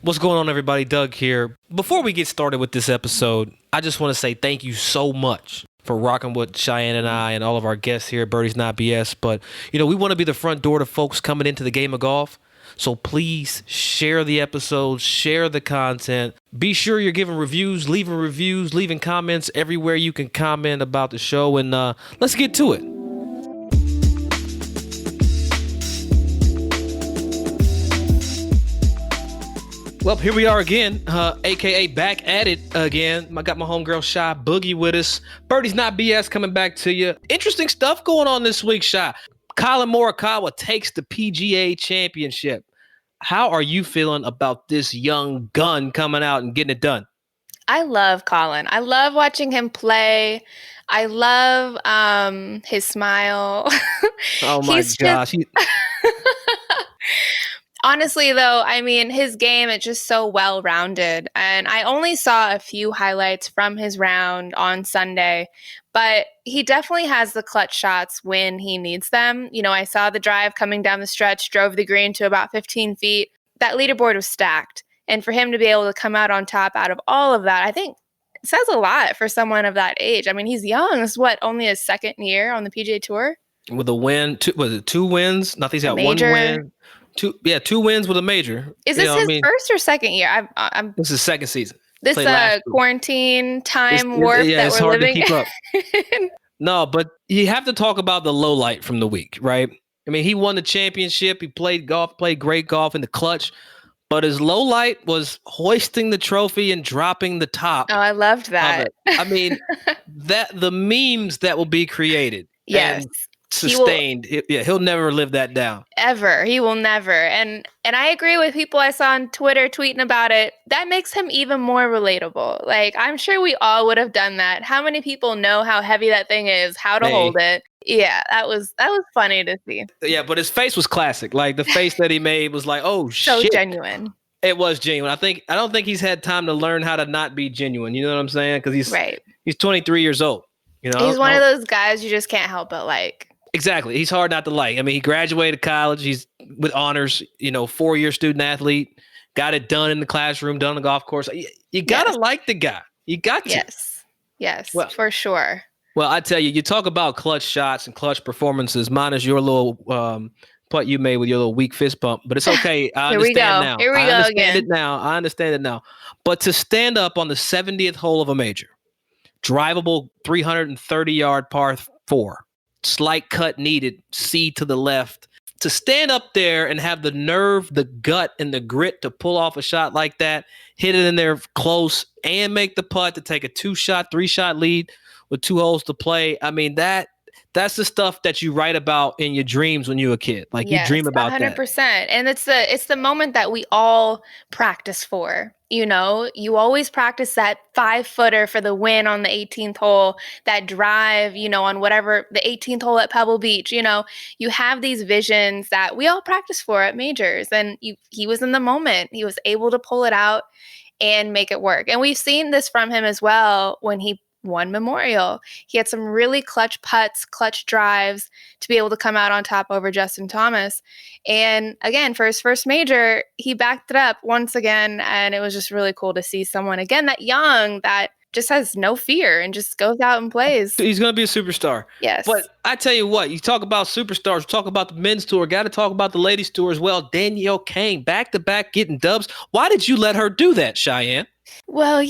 What's going on, everybody? Doug here. Before we get started with this episode, I just want to say thank you so much for rocking with Cheyenne and I and all of our guests here at Birdies Not BS. But, we want to be the front door to folks coming into the game of golf. So please share the episodes, share the content. Be sure you're giving reviews, leaving comments everywhere you can comment about the show. And let's get to it. Well, here we are again, a.k.a. back at it again. I got my homegirl, Shy Boogie, with us. Birdies Not BS coming back to you. Interesting stuff going on this week, Shy. Collin Morikawa takes the PGA Championship. How are you feeling about this young gun coming out and getting it done? I love Collin. I love watching him play. I love his smile. Oh, my gosh. Honestly, though, I mean, his game is just so well-rounded. And I only saw a few highlights from his round on Sunday, but he definitely has the clutch shots when he needs them. I saw the drive coming down the stretch, drove the green to about 15 feet. That leaderboard was stacked. And for him to be able to come out on top out of all of that, I think it says a lot for someone of that age. I mean, he's young. It's only his second year on the PGA Tour? With a win, two wins? Nothing's got one win. Two wins with a major. Is this his first or second year? This is second season. This quarantine time warp that we're living in. To keep up. No, but you have to talk about the low light from the week, right? I mean, he won the championship. He played great golf in the clutch. But his low light was hoisting the trophy and dropping the top. Oh, I loved that. I mean, the memes that will be created. Yes. Sustained. He'll never live that down. Ever. He will never. And I agree with people I saw on Twitter tweeting about it. That makes him even more relatable. Like, I'm sure we all would have done that. How many people know how heavy that thing is, how to hold it? Yeah, that was funny to see. Yeah, but his face was classic. Like, the face that he made was like, oh, so shit. Genuine. It was genuine. I don't think he's had time to learn how to not be genuine. You know what I'm saying? Because he's 23 years old. He's one of those guys you just can't help but like. Exactly. He's hard not to like. I mean, he graduated college. He's with honors, 4-year student athlete, got it done in the classroom, done on the golf course. You got to like the guy. You got to. Yes, well, for sure. Well, I tell you, you talk about clutch shots and clutch performances. Mine is your little putt you made with your little weak fist bump, but it's okay. I understand now. Here we go again. I understand it now. But to stand up on the 70th hole of a major, drivable 330-yard par 4, slight cut needed, C to the left. To stand up there and have the nerve, the gut, and the grit to pull off a shot like that, hit it in there close, and make the putt to take a 2-shot, 3-shot lead with 2 holes to play. I mean, that's the stuff that you write about in your dreams when you were a kid. Like, you dream about 100%. That. And it's the moment that we all practice for. You always practice that 5-footer for the win on the 18th hole, that drive, on whatever the 18th hole at Pebble Beach. You have these visions that we all practice for at majors. And he was in the moment. He was able to pull it out and make it work. And we've seen this from him as well when he won Memorial. He had some really clutch putts, clutch drives to be able to come out on top over Justin Thomas. And again, for his first major, he backed it up once again. And it was just really cool to see someone, again, that young, that just has no fear and just goes out and plays. He's going to be a superstar. Yes. But I tell you what, you talk about superstars, talk about the men's tour, got to talk about the ladies tour as well. Danielle Kang, back-to-back getting dubs. Why did you let her do that, Cheyenne? Well,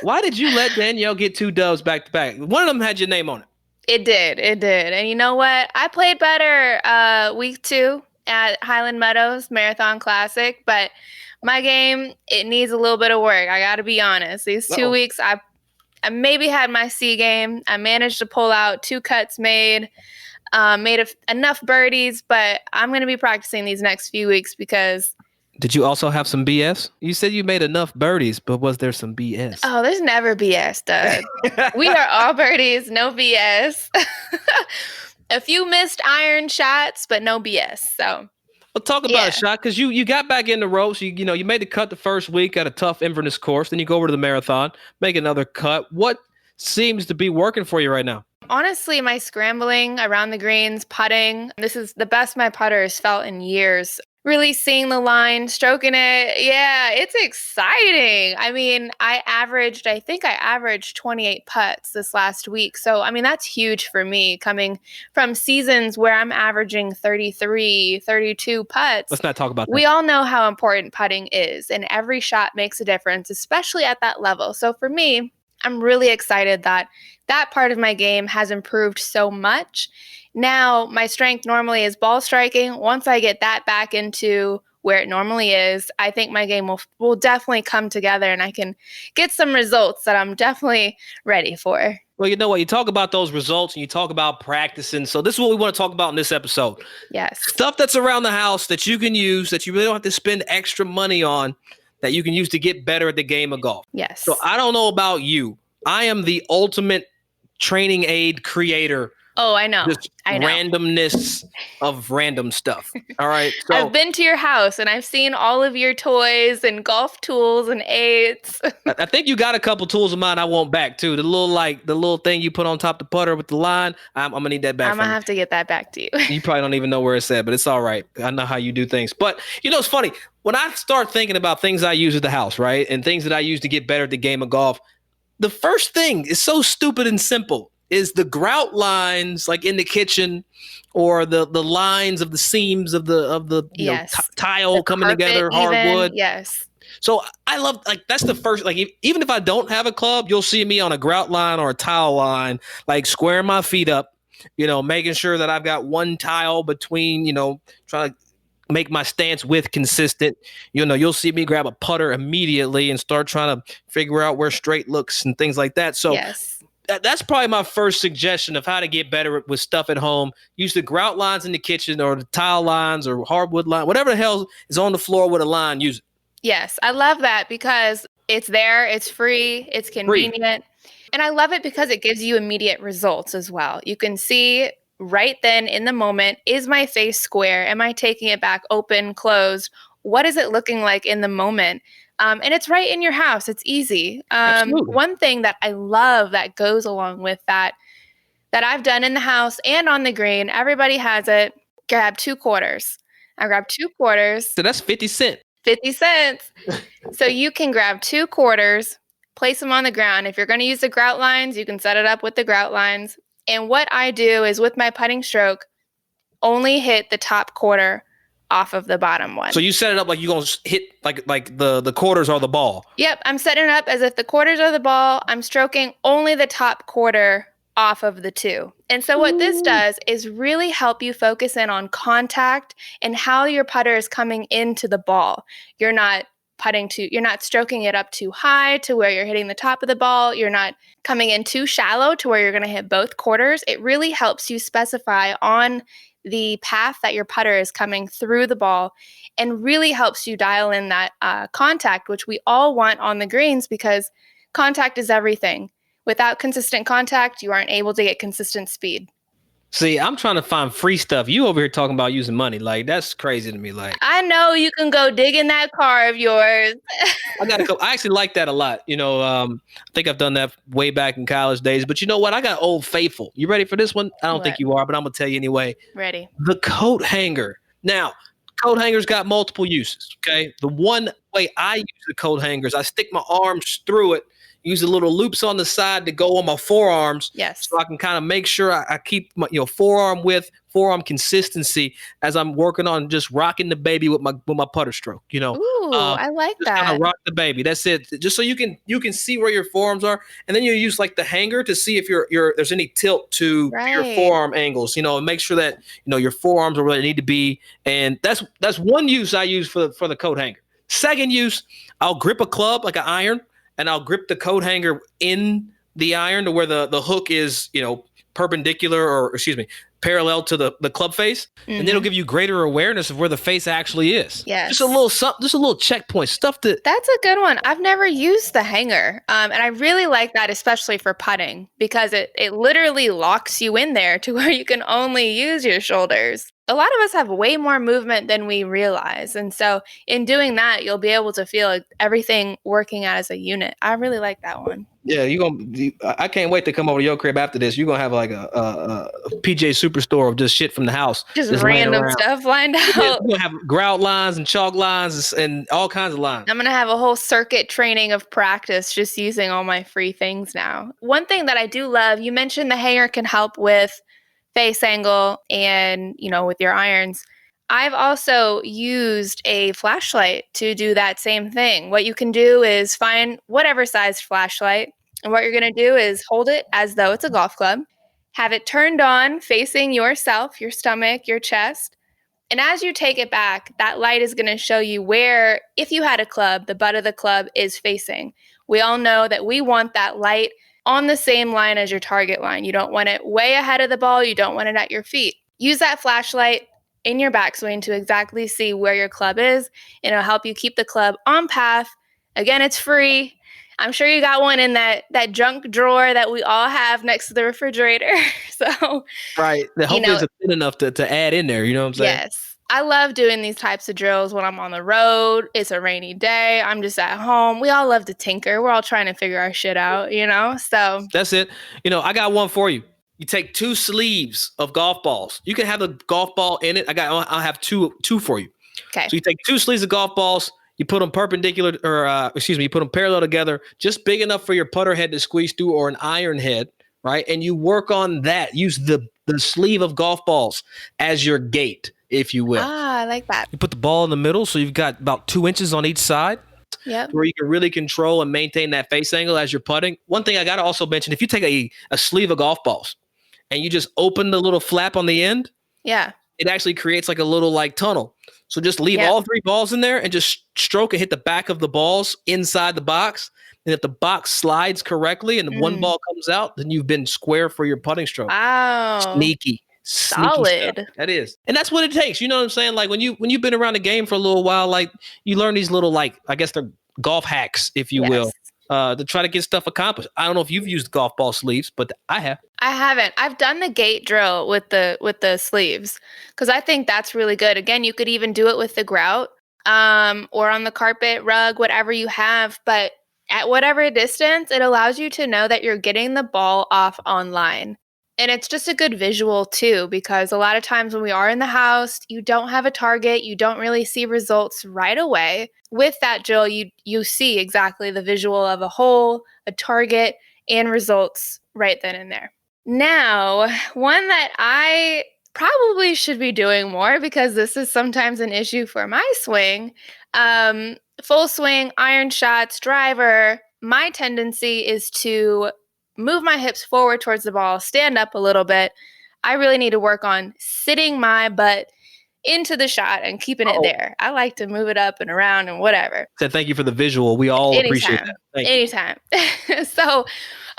Why did you let Danielle get 2 dubs back to back? One of them had your name on it. It did. And you know what? I played better week 2 at Highland Meadows Marathon Classic, but my game, it needs a little bit of work. I got to be honest. These 2 weeks, I maybe had my C game. I managed to pull out 2 cuts made enough birdies, but I'm going to be practicing these next few weeks because... Did you also have some BS? You said you made enough birdies, but was there some BS? Oh, there's never BS, Doug. We are all birdies, no BS. A few missed iron shots, but no BS. So, well, talk about a shot because you got back in the ropes. You made the cut the first week at a tough Inverness course. Then you go over to the marathon, make another cut. What seems to be working for you right now? Honestly, my scrambling around the greens, putting, this is the best my putter has felt in years. really seeing the line, stroking it. Yeah, it's exciting. I mean, I think I averaged 28 putts this last week. So, I mean, that's huge for me coming from seasons where I'm averaging 33, 32 putts. Let's not talk about that. We all know how important putting is, and every shot makes a difference, especially at that level. So for me, I'm really excited that that part of my game has improved so much. Now, my strength normally is ball striking. Once I get that back into where it normally is, I think my game will definitely come together and I can get some results that I'm definitely ready for. Well, you know what? You talk about those results and you talk about practicing. So this is what we want to talk about in this episode. Yes. Stuff that's around the house that you can use, that you really don't have to spend extra money on, that you can use to get better at the game of golf. Yes. So I don't know about you. I am the ultimate training aid creator. Oh, I know. Just I know. randomness of random stuff. All right. So I've been to your house and I've seen all of your toys and golf tools and aids. I think you got a couple tools of mine I want back too. The little thing you put on top of the putter with the line. I'm gonna need that back. I'm gonna have to get that back to you. You probably don't even know where it's at, but it's all right. I know how you do things. But you know, it's funny when I start thinking about things I use at the house, right, and things that I use to get better at the game of golf. The first thing is so stupid and simple. Is the grout lines like in the kitchen, or the lines of the seams of the Yes. tile The coming carpet together, even. hardwood. Yes. So I love, like, that's the first, like, even if I don't have a club, you'll see me on a grout line or a tile line, like squaring my feet up, making sure that I've got one tile between, trying to make my stance width consistent. You'll see me grab a putter immediately and start trying to figure out where straight looks and things like that. So Yes. that's probably my first suggestion of how to get better with stuff at home. Use the grout lines in the kitchen or the tile lines or hardwood line, whatever the hell is on the floor with a line, use it. Yes, I love that because it's there, it's free, it's convenient. And I love it because it gives you immediate results as well. You can see right then in the moment, is my face square? Am I taking it back open, closed? What is it looking like in the moment? And it's right in your house. It's easy. Absolutely. One thing that I love that goes along with that I've done in the house and on the green, everybody has it, grab 2 quarters. I grab 2 quarters. So that's 50 cents. 50 cents. So you can grab 2 quarters, place them on the ground. If you're going to use the grout lines, you can set it up with the grout lines. And what I do is with my putting stroke, only hit the top quarter off of the bottom one. So you set it up like you're going to hit like the quarters are the ball. Yep. I'm setting it up as if the quarters are the ball. I'm stroking only the top quarter off of the 2. And so what this does is really help you focus in on contact and how your putter is coming into the ball. You're not stroking it up too high to where you're hitting the top of the ball. You're not coming in too shallow to where you're going to hit both quarters. It really helps you specify on the path that your putter is coming through the ball and really helps you dial in that contact, which we all want on the greens because contact is everything. Without consistent contact, you aren't able to get consistent speed. See, I'm trying to find free stuff. You over here talking about using money. Like, that's crazy to me. Like, I know you can go dig in that car of yours. I actually like that a lot. I think I've done that way back in college days. But you know what? I got Old Faithful. You ready for this one? I don't think What? you are, but I'm going to tell you anyway. Ready. The coat hanger. Now, coat hangers got multiple uses, okay? The one way I use the coat hangers, I stick my arms through it, use the little loops on the side to go on my forearms. Yes. So I can kind of make sure I keep my forearm width, forearm consistency as I'm working on just rocking the baby with my putter stroke. Ooh, I like just kind that. of rock the baby. That's it. Just so you can see where your forearms are, and then you use like the hanger to see if there's any tilt to your Right. forearm angles. And make sure that your forearms are where they need to be. And that's one use I use for the coat hanger. Second use, I'll grip a club like an iron, and I'll grip the coat hanger in the iron to where the hook is, parallel to the club face. And then it'll give you greater awareness of where the face actually is. Yes. Just a little checkpoint stuff that. That's a good one. I've never used the hanger. And I really like that, especially for putting, because it literally locks you in there to where you can only use your shoulders. a lot of us have way more movement than we realize. And so in doing that, you'll be able to feel like everything working out as a unit. I really like that one. Yeah, I can't wait to come over to your crib after this. You're gonna have like a PJ Superstore of just shit from the house, just random stuff lined out. You're gonna have grout lines and chalk lines and all kinds of lines. I'm gonna have a whole circuit training of practice just using all my free things now. One thing that I do love, you mentioned the hanger can help with face angle and, with your irons. I've also used a flashlight to do that same thing. What you can do is find whatever size flashlight, and what you're going to do is hold it as though it's a golf club, have it turned on facing yourself, your stomach, your chest. And as you take it back, that light is going to show you where, if you had a club, the butt of the club is facing. We all know that we want that light on the same line as your target line. You don't want it way ahead of the ball. You don't want it at your feet. Use that flashlight in your backswing to exactly see where your club is. And it'll help you keep the club on path. Again, it's free. I'm sure you got one in that junk drawer that we all have next to the refrigerator. So, right. Hopefully it's thin enough to add in there. You know what I'm saying? Yes. I love doing these types of drills when I'm on the road. It's a rainy day. I'm just at home. We all love to tinker. We're all trying to figure our shit out, So that's it. I got one for you. You take 2 sleeves of golf balls. You can have the golf ball in it. I'll have two for you. Okay. So you take 2 sleeves of golf balls. You put them perpendicular, you put them parallel together, just big enough for your putter head to squeeze through, or an iron head, right? And you work on that. Use the sleeve of golf balls as your gate, if you will. I like that. You put the ball in the middle, so you've got about 2 inches on each side. Yep. Where you can really control and maintain that face angle as you're putting. One thing I got to also mention, if you take a sleeve of golf balls and you just open the little flap on the end, yeah, it actually creates like a little tunnel. So just leave all 3 balls in there and just stroke and hit the back of the balls inside the box. And if the box slides correctly and one ball comes out, then you've been square for your putting stroke. Wow. Sneaky Solid. Stuff. That is. And that's what it takes. You know what I'm saying? Like when you've been around the game for a little while, like you learn these little, I guess they're golf hacks, if you will, to try to get stuff accomplished. I don't know if you've used golf ball sleeves, but I have. I haven't. I've done the gate drill with the sleeves because I think that's really good. Again, you could even do it with the grout or on the carpet, rug, whatever you have. But at whatever distance, it allows you to know that you're getting the ball off online. And it's just a good visual too, because a lot of times when we are in the house, you don't have a target, you don't really see results right away. With that drill, you see exactly the visual of a hole, a target, and results right then and there. Now, one that I probably should be doing more because this is sometimes an issue for my swing, full swing, iron shots, driver, my tendency is to move my hips forward towards the ball, stand up a little bit. I really need to work on sitting my butt into the shot and keeping it there. I like to move it up and around and whatever. So thank you for the visual. We all appreciate that. Anytime. So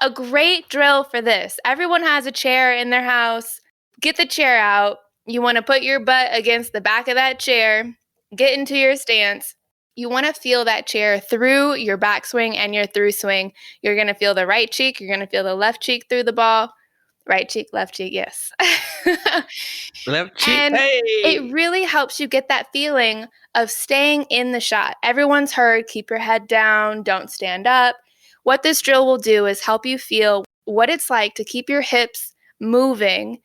a great drill for this. Everyone has a chair in their house. Get the chair out. You want to put your butt against the back of that chair. Get into your stance. You want to feel that chair through your backswing and your through swing. You're going to feel the right cheek. You're going to feel the left cheek through the ball. Right cheek, left cheek, yes. Left cheek, and hey! It really helps you get that feeling of staying in the shot. Everyone's heard, keep your head down, don't stand up. What this drill will do is help you feel what it's like to keep your hips moving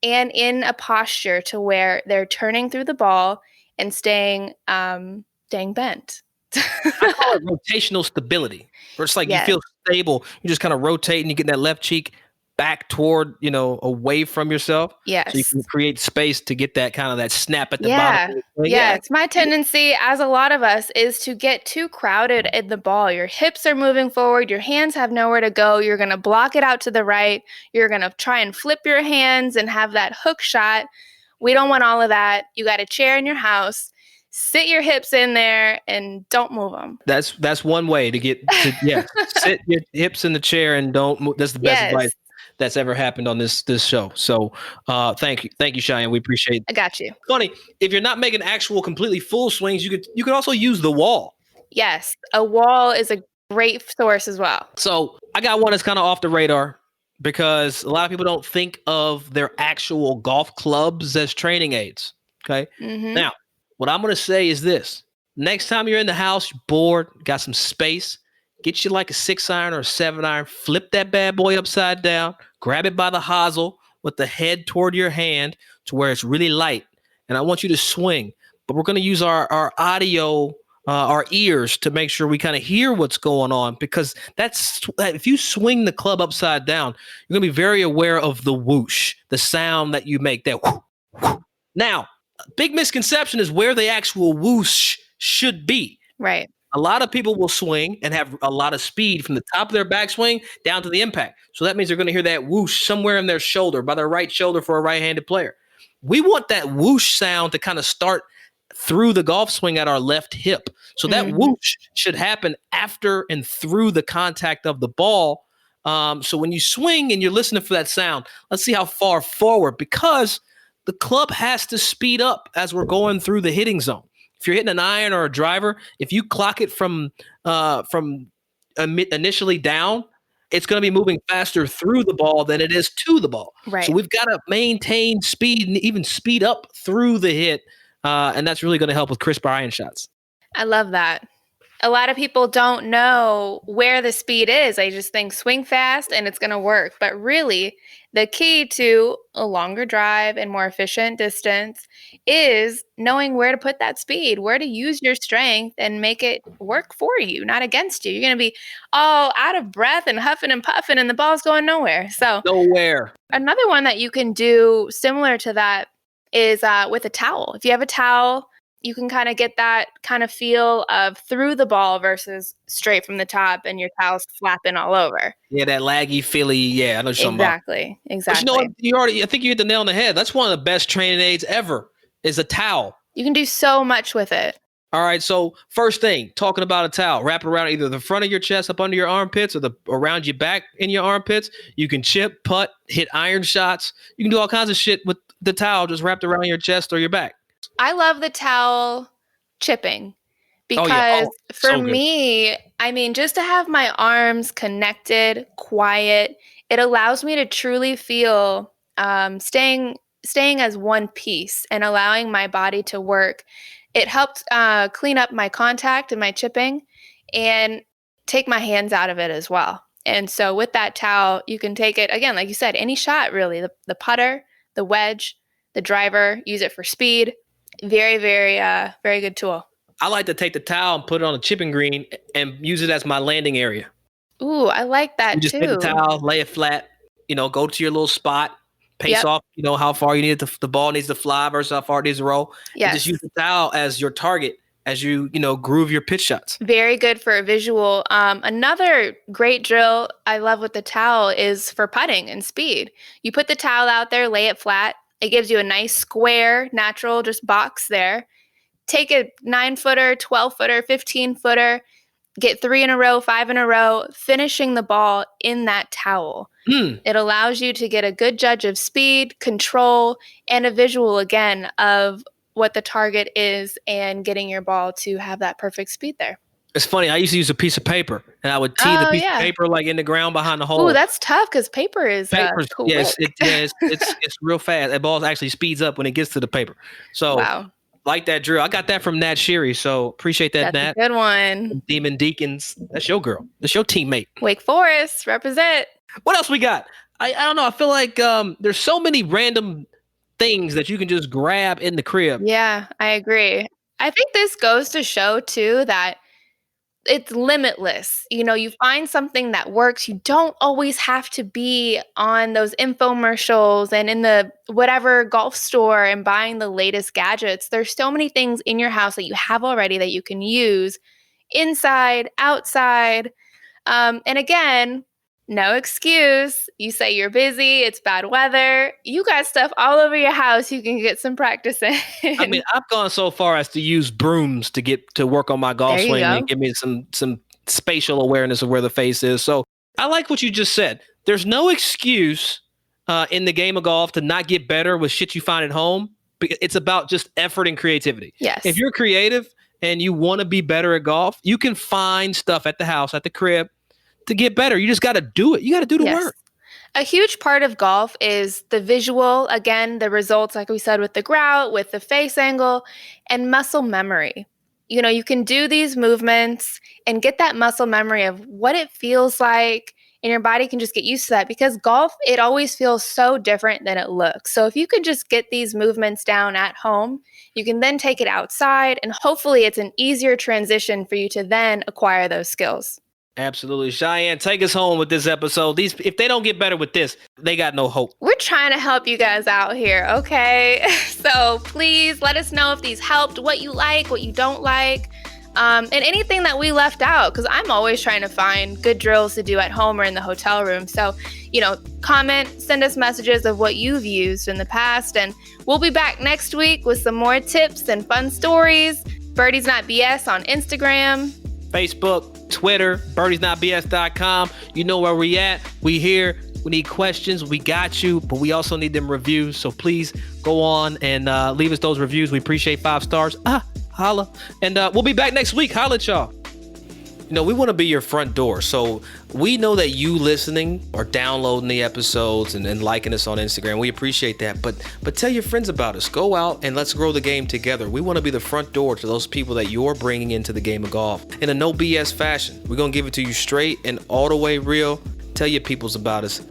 and in a posture to where they're turning through the ball and staying bent. I call it rotational stability. Where it's like you feel stable. You just kind of rotate and you get that left cheek back toward, away from yourself. Yes. So you can create space to get that kind of that snap at the bottom. Yeah. It's my tendency, as a lot of us, is to get too crowded in the ball. Your hips are moving forward. Your hands have nowhere to go. You're going to block it out to the right. You're going to try and flip your hands and have that hook shot. We don't want all of that. You got a chair in your house. Sit your hips in there and don't move them. That's one way to get to, sit your hips in the chair and don't move. That's the best advice that's ever happened on this show. So thank you, Cheyenne. We appreciate it. I got you. Funny, if you're not making actual completely full swings, you could also use the wall. Yes, a wall is a great source as well. So I got one that's kind of off the radar, because a lot of people don't think of their actual golf clubs as training aids. Okay. Mm-hmm. Now, what I'm going to say is this. Next time you're in the house, you're bored, got some space, get you like a 6-iron or a 7-iron, flip that bad boy upside down, grab it by the hosel with the head toward your hand to where it's really light. And I want you to swing. But we're going to use our audio, our ears to make sure we kind of hear what's going on, because if you swing the club upside down, you're going to be very aware of the whoosh, the sound that you make, that whoo, whoo. Now, big misconception is where the actual whoosh should be. Right. A lot of people will swing and have a lot of speed from the top of their backswing down to the impact. So that means they're going to hear that whoosh somewhere in their shoulder, by their right shoulder for a right-handed player. We want that whoosh sound to kind of start through the golf swing at our left hip. So that whoosh should happen after and through the contact of the ball. So when you swing and you're listening for that sound, let's see how far forward, because the club has to speed up as we're going through the hitting zone. If you're hitting an iron or a driver, if you clock it from initially down, it's going to be moving faster through the ball than it is to the ball. Right. So we've got to maintain speed and even speed up through the hit. And that's really going to help with crisp iron shots. I love that. A lot of people don't know where the speed is. They just think swing fast and it's going to work. But really, the key to a longer drive and more efficient distance is knowing where to put that speed, where to use your strength and make it work for you, not against you. You're going to be all out of breath and huffing and puffing and the ball's going nowhere. So nowhere. Another one that you can do similar to that is with a towel. If you have a towel, you can kind of get that kind of feel of through the ball versus straight from the top and your towel's flapping all over. Yeah, that laggy feely. Yeah, I know what you're talking about. Exactly. But you know what? I think you hit the nail on the head. That's one of the best training aids ever, is a towel. You can do so much with it. All right, so first thing, talking about a towel, wrap it around either the front of your chest up under your armpits or around your back in your armpits. You can chip, putt, hit iron shots. You can do all kinds of shit with the towel just wrapped around your chest or your back. I love the towel chipping because for me, I mean, just to have my arms connected, quiet, it allows me to truly feel staying as one piece and allowing my body to work. It helped clean up my contact and my chipping and take my hands out of it as well. And so with that towel, you can take it, again, like you said, any shot really, the putter, the wedge, the driver, use it for speed. Very, very, very good tool. I like to take the towel and put it on a chipping green and use it as my landing area. Ooh, I like that too. You just take the towel, lay it flat, go to your little spot, pace off, how far you need it the ball needs to fly versus how far it needs to roll. Yes. And just use the towel as your target as you groove your pitch shots. Very good for a visual. Another great drill I love with the towel is for putting and speed. You put the towel out there, lay it flat. It gives you a nice square, natural, just box there. Take a 9-footer, 12-footer, 15-footer, get 3 in a row, 5 in a row, finishing the ball in that towel. It allows you to get a good judge of speed, control, and a visual, again, of what the target is and getting your ball to have that perfect speed there. It's funny. I used to use a piece of paper, and I would tee the piece of paper like in the ground behind the hole. Ooh, that's tough because paper is quick. Yes, it's real fast. That ball actually speeds up when it gets to the paper. So, like that drill. I got that from Nat Sheary, so appreciate that, that's Nat. A good one. Demon Deacons. That's your girl. That's your teammate. Wake Forest, represent. What else we got? I don't know. I feel like there's so many random things that you can just grab in the crib. Yeah, I agree. I think this goes to show, too, that it's limitless. You find something that works. You don't always have to be on those infomercials and in the whatever golf store and buying the latest gadgets. There's so many things in your house that you have already that you can use inside, outside. And again, no excuse. You say you're busy, it's bad weather. You got stuff all over your house you can get some practice in. I mean, I've gone so far as to use brooms to work on my golf swing and give me some spatial awareness of where the face is. So I like what you just said. There's no excuse in the game of golf to not get better with shit you find at home. It's about just effort and creativity. Yes. If you're creative and you want to be better at golf, you can find stuff at the house, at the crib, to get better. You just got to do it. You got to do the work. A huge part of golf is the visual, again, the results, like we said, with the grout, with the face angle, and muscle memory. You know, you can do these movements and get that muscle memory of what it feels like, and your body can just get used to that because golf, it always feels so different than it looks. So if you could just get these movements down at home, you can then take it outside, and hopefully it's an easier transition for you to then acquire those skills. Absolutely. Cheyenne, take us home with this episode. If they don't get better with this, they got no hope. We're trying to help you guys out here, okay? So please let us know if these helped, what you like, what you don't like, and anything that we left out, because I'm always trying to find good drills to do at home or in the hotel room. So, comment, send us messages of what you've used in the past, and we'll be back next week with some more tips and fun stories. Birdies Not BS on Instagram, Facebook, Twitter, birdiesnotbs.com. You know where we at. We here. We need questions. We got you, but we also need them reviews. So please go on and leave us those reviews. We appreciate 5 stars. Holla. And we'll be back next week. Holla at y'all. We want to be your front door. So we know that you listening or downloading the episodes and liking us on Instagram. We appreciate that. But tell your friends about us. Go out and let's grow the game together. We want to be the front door to those people that you're bringing into the game of golf in a no BS fashion. We're going to give it to you straight and all the way real. Tell your peoples about us.